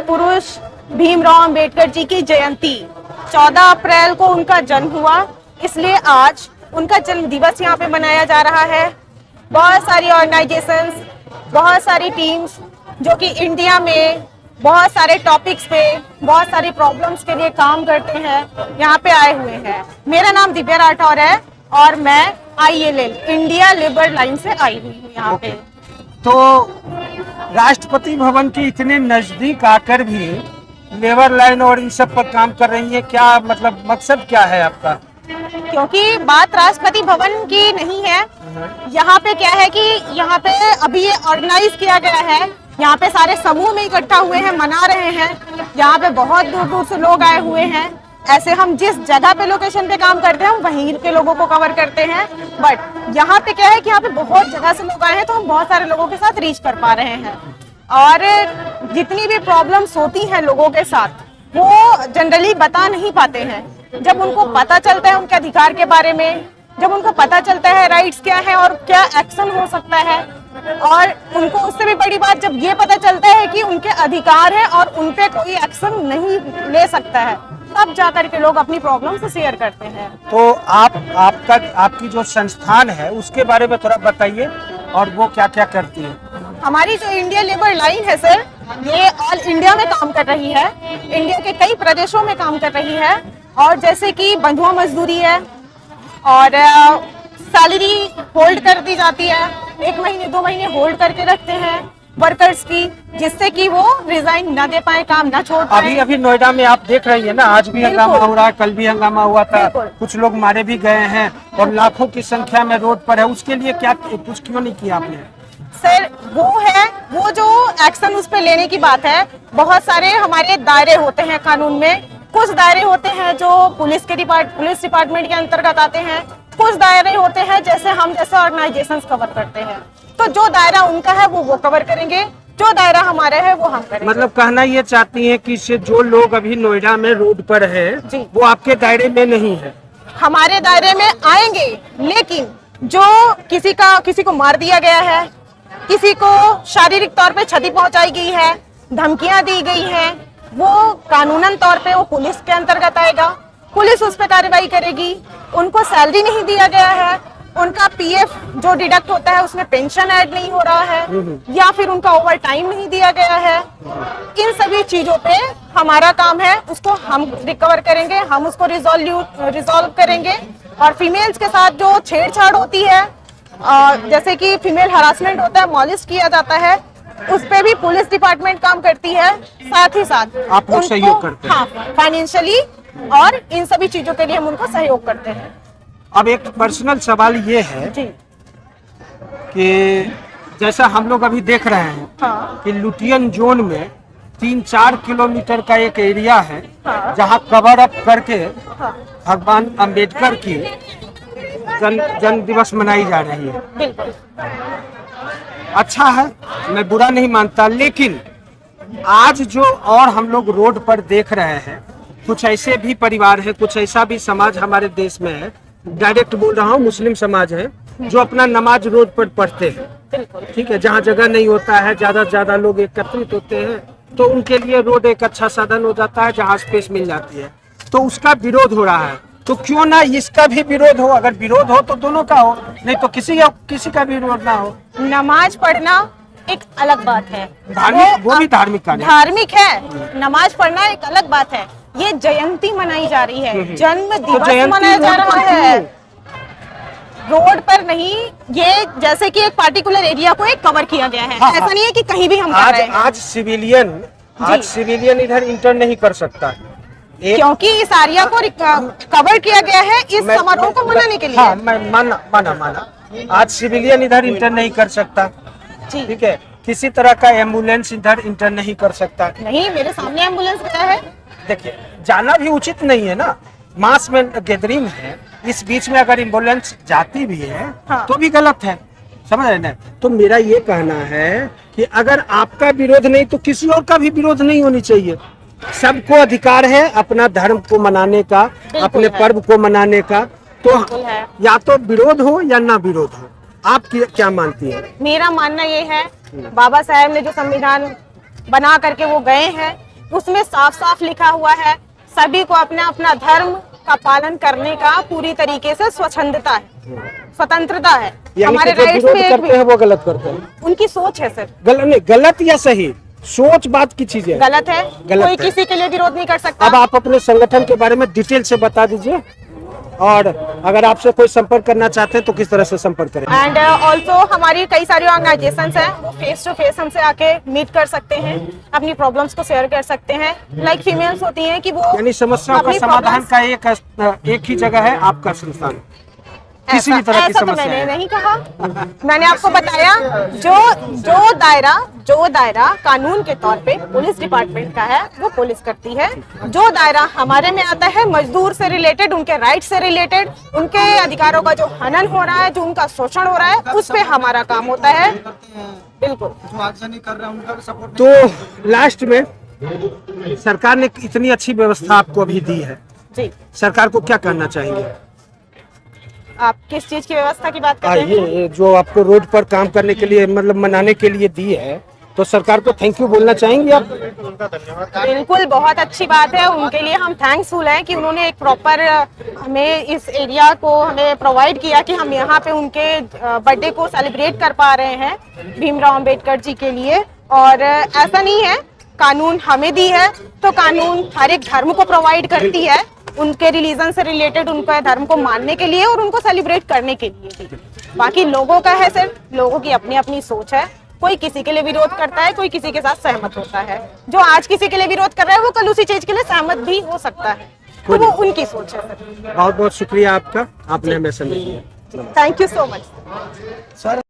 महापुरुष भीमराव अंबेडकर जी की जयंती 14 अप्रैल को उनका जन्म हुआ, इसलिए आज उनका जन्म दिवस यहाँ पे मनाया जा रहा है। बहुत सारी ऑर्गेनाइजेशंस, बहुत सारी टीम्स जो कि इंडिया में बहुत सारे टॉपिक्स पे, बहुत सारी प्रॉब्लम्स के लिए काम करते हैं, यहाँ पे आए हुए हैं। मेरा नाम दिव्या राठौर है और मैं ILL इंडिया लेबर लाइन से आई हुई हूँ यहाँ पे। तो राष्ट्रपति भवन के इतने नजदीक आकर भी लेबर लाइन और इन सब पर काम कर रही है, क्या मतलब मकसद क्या है आपका? क्योंकि बात राष्ट्रपति भवन की नहीं है, यहाँ पे क्या है कि यहाँ पे अभी ये ऑर्गेनाइज किया गया है, यहाँ पे सारे समूह में इकट्ठा हुए हैं, मना रहे हैं। यहाँ पे बहुत दूर दूर से लोग आए हुए हैं। ऐसे हम जिस जगह पे लोकेशन पे काम करते हैं हम वहीं के लोगों को कवर करते हैं, बट यहाँ पे क्या है कि यहाँ पे बहुत जगह से लोग आए हैं तो हम बहुत सारे लोगों के साथ रीच कर पा रहे हैं। और जितनी भी प्रॉब्लम्स होती हैं लोगों के साथ वो जनरली बता नहीं पाते हैं। जब उनको पता चलता है उनके अधिकार के बारे में, जब उनको पता चलता है राइट्स क्या है और क्या एक्शन हो सकता है, और उनको उससे भी बड़ी बात जब ये पता चलता है कि उनके अधिकार है और उनपे कोई एक्शन नहीं ले सकता है, तब जाकर के लोग अपनी प्रॉब्लम से शेयर करते हैं। तो आपकी जो संस्थान है उसके बारे में थोड़ा बताइए और वो क्या क्या करती है? हमारी जो इंडिया लेबर लाइन है सर, ये ऑल इंडिया में काम कर रही है, इंडिया के कई प्रदेशों में काम कर रही है। और जैसे कि बंधुआ मजदूरी है और सैलरी होल्ड कर दी जाती है, 1 महीने 2 महीने होल्ड करके रखते हैं वर्कर्स की, जिससे कि वो रिजाइन ना दे पाए, काम ना छोड़ पाए। अभी नोएडा में आप देख रही है ना, आज भी हंगामा हो रहा है, कल भी हंगामा हुआ था, कुछ लोग मारे भी गए हैं और लाखों की संख्या में रोड पर है। उसके लिए क्या कुछ क्यों नहीं किया आपने? सर वो जो एक्शन उस पे लेने की बात है, बहुत सारे हमारे दायरे होते हैं कानून में। कुछ दायरे होते हैं जो पुलिस डिपार्टमेंट के अंतर्गत आते हैं, कुछ दायरे होते हैं जैसे हम जैसे ऑर्गेनाइजेशंस कवर करते हैं। तो जो दायरा उनका है वो कवर करेंगे, जो दायरा हमारा है वो हम करेंगे। मतलब कहना ये चाहती हैं कि इससे जो लोग अभी नोएडा में रोड पर हैं वो आपके दायरे में नहीं है? हमारे दायरे में आएंगे, लेकिन जो किसी को मार दिया गया है, किसी को शारीरिक तौर पे क्षति पहुंचाई गई है, धमकियां दी गई हैं, वो कानूनन तौर पे वो पुलिस के अंतर्गत आएगा, पुलिस उस पर कार्रवाई करेगी। उनको सैलरी नहीं दिया गया है, उनका PF जो डिडक्ट होता है उसमें पेंशन ऐड नहीं हो रहा है, या फिर उनका ओवर टाइम नहीं दिया गया है, इन सभी चीजों पे हमारा काम है, उसको हम रिकवर करेंगे, हम उसको रिजॉल्व करेंगे। और फीमेल्स के साथ जो छेड़छाड़ होती है, जैसे कि फीमेल हरासमेंट होता है, मॉलेस्ट किया जाता है, उस पे भी पुलिस डिपार्टमेंट काम करती है। साथ ही साथ आप लोग सहयोग करते हैं? हाँ, फाइनेंशियली और इन सभी चीजों के लिए हम उनको सहयोग करते हैं। अब एक पर्सनल सवाल ये है जी। कि जैसा हम लोग अभी देख रहे हैं कि लुटियन जोन में 3-4 किलोमीटर का एक एरिया है जहां कवर अप करके भगवान अंबेडकर की जन्म दिवस मनाई जा रही है। बिल्कुल अच्छा है, मैं बुरा नहीं मानता, लेकिन आज जो और हम लोग रोड पर देख रहे हैं, कुछ ऐसे भी परिवार है, कुछ ऐसा भी समाज हमारे देश में है, डायरेक्ट बोल रहा हूँ, मुस्लिम समाज है, जो अपना नमाज रोड पर पढ़ते हैं। ठीक है, जहाँ जगह नहीं होता है, ज्यादा से ज्यादा लोग एकत्रित होते हैं, तो उनके लिए रोड एक अच्छा साधन हो जाता है जहाँ स्पेस मिल जाती है, तो उसका विरोध हो रहा है। तो क्यों ना इसका भी विरोध हो? अगर विरोध हो तो दोनों का हो, नहीं तो किसी का भी विरोध ना हो। नमाज पढ़ना एक अलग बात है, वो भी धार्मिक है। नमाज पढ़ना एक अलग बात है। ये जयंती मनाई जा रही है, जन्म दिवस मनाया जा रहा है, रोड पर नहीं। ये जैसे कि एक पार्टिकुलर एरिया को एक कवर किया गया है, ऐसा नहीं है कि कहीं भी हम कर रहे हैं। आज सिविलियन इधर इंटर नहीं कर सकता, क्योंकि इस एरिया को कवर किया गया है इस समारोह को मनाने के लिए। हाँ, मैं माना आज सिविलियन इधर इंटर नहीं कर सकता, ठीक है। किसी तरह का एम्बुलेंस इधर इंटर नहीं कर सकता। नहीं, मेरे सामने एम्बुलेंस गया है। देखिए, जाना भी उचित नहीं है ना, मास में गैदरिंग है, इस बीच में अगर एम्बुलेंस जाती भी है तो भी गलत है, समझ रहे ना। तो मेरा ये कहना है कि अगर आपका विरोध नहीं तो किसी और का भी विरोध नहीं होनी चाहिए। सबको अधिकार है अपना धर्म को मनाने का, अपने पर्व को मनाने का, तो या तो विरोध हो या ना विरोध हो। आप क्या मानती हैं? मेरा मानना ये है, बाबा साहेब ने जो संविधान बना करके वो गए हैं, उसमें साफ साफ लिखा हुआ है सभी को अपना अपना धर्म का पालन करने का पूरी तरीके से स्वच्छंदता है, स्वतंत्रता है। यानी हमारे कि जो राइट्स विरोध में एक करते हैं वो गलत करते हैं। उनकी सोच है सर, गलत नहीं, गलत या सही, सोच बात की चीज है। गलत है। गलत कोई है। किसी के लिए विरोध नहीं कर सकता। अब आप अपने संगठन के बारे में डिटेल से बता दीजिए, और अगर आपसे कोई संपर्क करना चाहते हैं तो किस तरह से संपर्क करें। एंड ऑल्सो हमारी कई सारी ऑर्गेनाइजेशंस हैं, वो फेस टू फेस हमसे आके मीट कर सकते हैं, अपनी प्रॉब्लम्स को शेयर कर सकते हैं। लाइक फीमेल्स होती हैं कि वो यानी समस्याओं का अपनी समाधान problems- का एक ही जगह है आपका संस्थान, किसी भी तरह की ऐसा तो समस्या मैंने है। नहीं कहा। मैंने आपको बताया जो दायरा कानून के तौर पे पुलिस डिपार्टमेंट का है वो पुलिस करती है। जो दायरा हमारे में आता है मजदूर से रिलेटेड, उनके राइट से रिलेटेड, उनके अधिकारों का जो हनन हो रहा है, जो उनका शोषण हो रहा है, उस पे हमारा काम होता है। बिल्कुल। जो आगजनी कर रहे हैं उनका भी सपोर्ट। तो लास्ट में सरकार ने इतनी अच्छी व्यवस्था आपको अभी दी है, जी, सरकार को क्या करना चाहिए? आप किस चीज की व्यवस्था की बात कर रहे हैं? ये जो आपको रोड पर काम करने के लिए मतलब मनाने के लिए दी है, तो सरकार को थैंक यू बोलना चाहेंगे आप? बिल्कुल, बहुत अच्छी बात है। उनके लिए हम थैंक्सफुल हैं कि उन्होंने एक प्रॉपर हमें इस एरिया को हमें प्रोवाइड किया कि हम यहाँ पे उनके बर्थडे को सेलिब्रेट कर पा रहे हैं भीमराव अंबेडकर जी के लिए। और ऐसा नहीं है, कानून हमें दी है तो कानून हर एक धर्म को प्रोवाइड करती है उनके रिलीजन से रिलेटेड, उनके धर्म को मानने के लिए और उनको सेलिब्रेट करने के लिए। बाकी लोगों का है सर, लोगों की अपनी अपनी सोच है। कोई किसी के लिए विरोध करता है, कोई किसी के साथ सहमत होता है। जो आज किसी के लिए विरोध कर रहा है वो कल उसी चीज के लिए सहमत भी हो सकता है, तो वो उनकी सोच है सर। बहुत बहुत शुक्रिया आपका, आपने हमें समय दिया। Thank you so much sir.